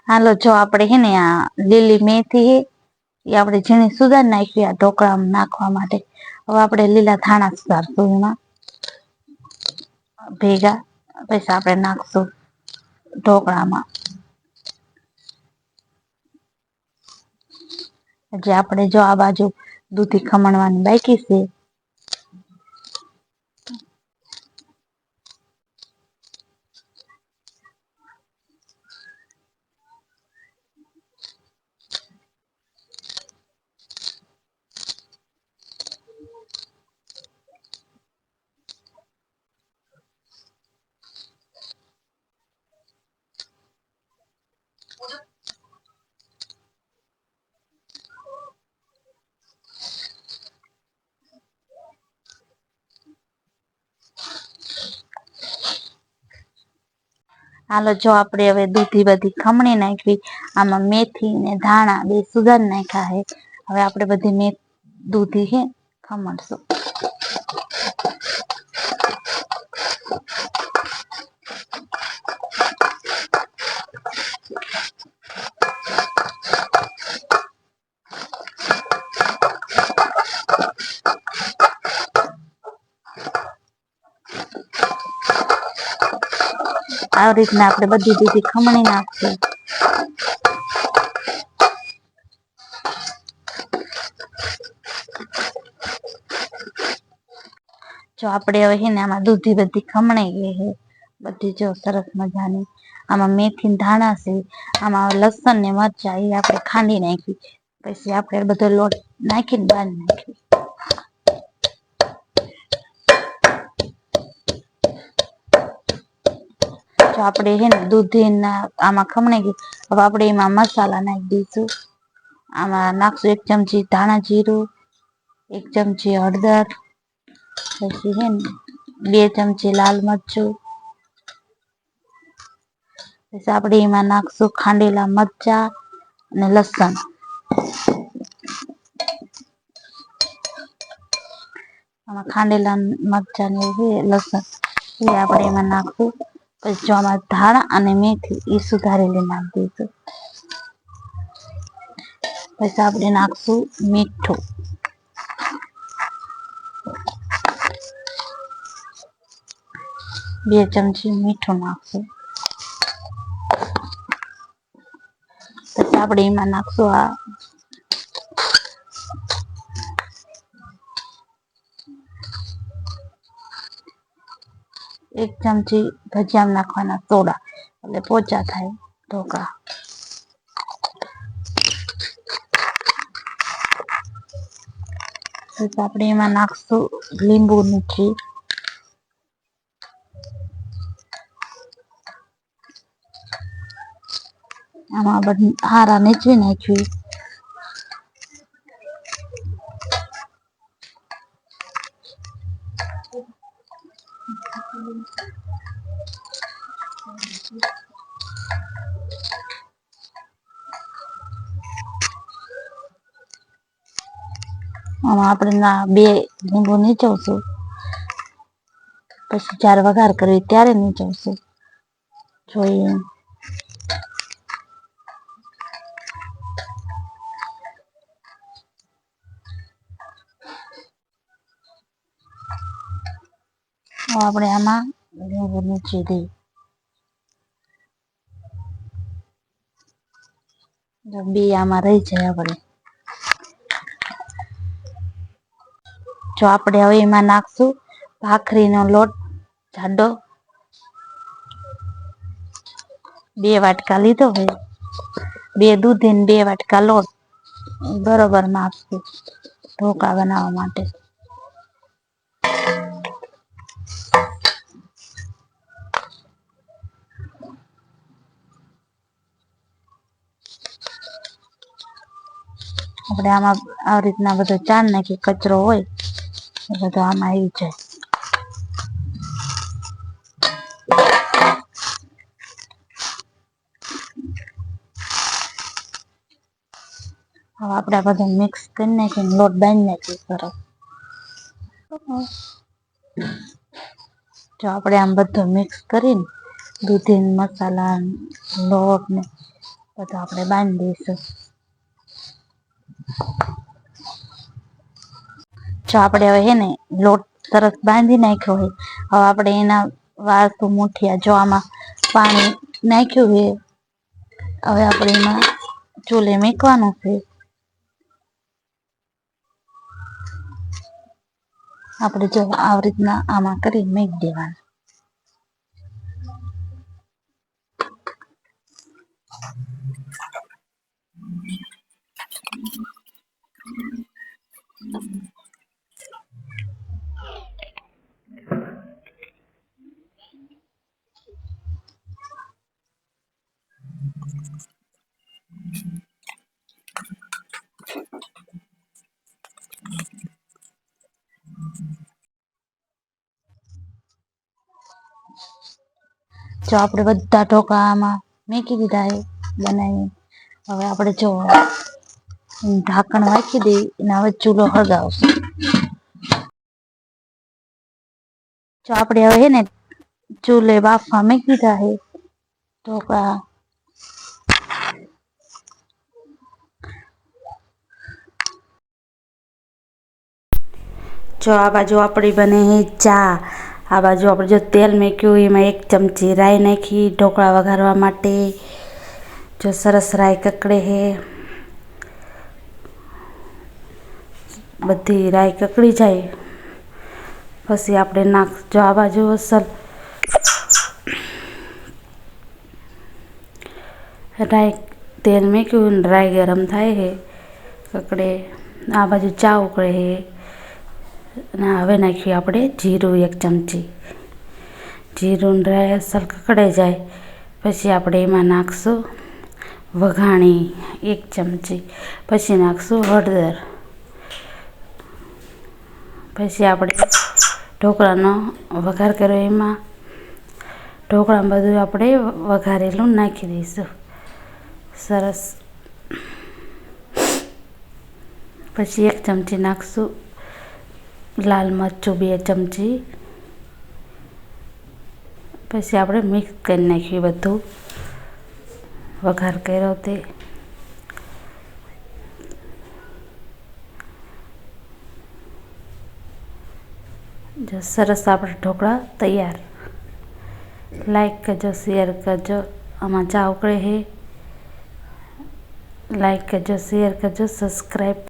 હાલો જો આપણે હે ને આ લીલી મેથી હે એ આપણે ઝીણી સુધાર નાખી આ ઢોકળામાં નાખવા માટે. હવે આપણે લીલા ધાણા સુધારશું એમાં ભેગા પછી આપણે નાખશું ઢોકળામાં. જે આપણે જો આ બાજુ દૂધી ખમણવાની બાકી છે. હાલો જો આપણે હવે દૂધી બધી ખમણી નાખવી. આમાં મેથી ને ધાણા બે સુધાર નાખ્યા હે. હવે આપણે બધી દૂધી હે ખમણશું. આવી રીતના આપણે બધી દૂધી ખમણી નાખશું. જો આપણે હવે હે ને આમાં દૂધી બધી ખમણાઈ ગઈ હે બધી જો સરસ મજાની. આમાં મેથી ધાણા છે, આમાં લસણ ને મરચા એ આપણે ખાંડી નાખી. પછી આપણે બધો લોટ નાખીને બાંધી નાખી. જો આપણે હે ને દૂધી ના આમાં ખમણી ગઈ. હવે આપણે એમાં મસાલા નાખી દઈશું. આમાં નાખશું 1 ચમચી ધાણા જીરું, 1 ચમચી હળદર, પછી હે ને 2 ચમચી લાલ મરચું, પછી આપણે એમાં નાખશું ખાંડેલા મરચા અને લસણ. આમાં ખાંડેલા મરચા ને લસણ એ આપણે એમાં નાખશું. પછી જો આમાં ધાણા અને મેથી એ સુધારેલી નાખી દઈશું. પછી આપણે નાખશું મીઠું. 2 ચમચી મીઠું નાખશું. પછી આપણે એમાં નાખશું આ 1 ચમચી ભજીયામાં નાખવાના સોડા એટલે પોચા થાય ઢોકળા. પછી આપણે એમાં નાખશું લીંબુ નીચી. આમાં બધું હારા નીચવી નાખ્યું. આમાં આપણે 2 લીંબુ નીચવશું. પછી જ્યારે વઘાર કરવી ત્યારે નીચવશું. જોઈએ આપણે આમાં લીંબુ નીચવી દઈએ. બે આમાં રહી જાય આપણે. જો આપણે હવે એમાં નાખશું ભાખરીનો લોટ જાડો. 2 વાટકા લીધો હોય. 2 દૂધી ને 2 વાટકા લોટ બરોબર માપ છે ઢોકળા બનાવવા માટે. આપણે આમાં આવી રીતના બધો ચાર નાખી કચરો હોય એ બધો આમાં આવી જાય. હવે આપણે આ બધું મિક્સ કરી નાખીને લોટ બાંધી નાખીએ સરસ. જો આપણે આમ બધું મિક્સ કરીને દૂધી મસાલા લોટ ને બધું આપણે બાંધી દઈશું. જો આપણે હવે હે ને લોટ સરસ બાંધી નાખ્યો હોય, હવે આપણે એના વાળતું મુઠિયા જો આમાં પાણી નાખ્યું છે. હવે આપણે એમાં ચૂલે મૂકવાનું છે. આપણે જો આવી રીતના આમાં કરી મૂકી દેવાનું. જો આપણે બધા ઢોકળા આમાં મૂકી દીધા છે બનાવી. હવે આપણે જો ઢાંકણ રાખી દઈએ અને હવે ચૂલો હળગાવશું. જો આપણે હવે હે ને ચૂલે બાફવા મૂકી દીધા છે ઢોકળા. જો આ બાજુ આપણી બને છે ચા. આ બાજુ આપણે જો તેલ મૂક્યું એમાં 1 ચમચી રાઈ નાખી ઢોકળા વઘારવા માટે. જો સરસ રાઈ કકડે છે, બધી રાઈ કકડી જાય પછી આપણે નાખજો આ બાજુ અસલ રાઈ. તેલ મૂક્યું રાઈ ગરમ થાય છે કકડે. આ બાજુ ચા ઉકળે છે અને હવે નાખ્યું આપણે જીરું 1 ચમચી. જીરું રાઈ અસલ કકડે જાય પછી આપણે એમાં નાખશું વઘાણી 1 ચમચી. પછી નાખશું હળદર. પછી આપણે ઢોકળાનો વઘાર કર્યો એમાં ઢોકળામાં બધું આપણે વઘારેલું નાખી દઈશું સરસ. પછી 1 ચમચી નાખશું લાલ મરચું 2 ચમચી. પછી આપણે મિક્સ કરી નાખ્યું બધું વઘાર કર્યો તે. જો સરસ આપણે ઢોકળા તૈયાર. લાઈક કરજો, શેર કરજો. આમાં ચા ઉકળે છે. લાઈક કરજો, શેર કરજો, સબસ્ક્રાઈબ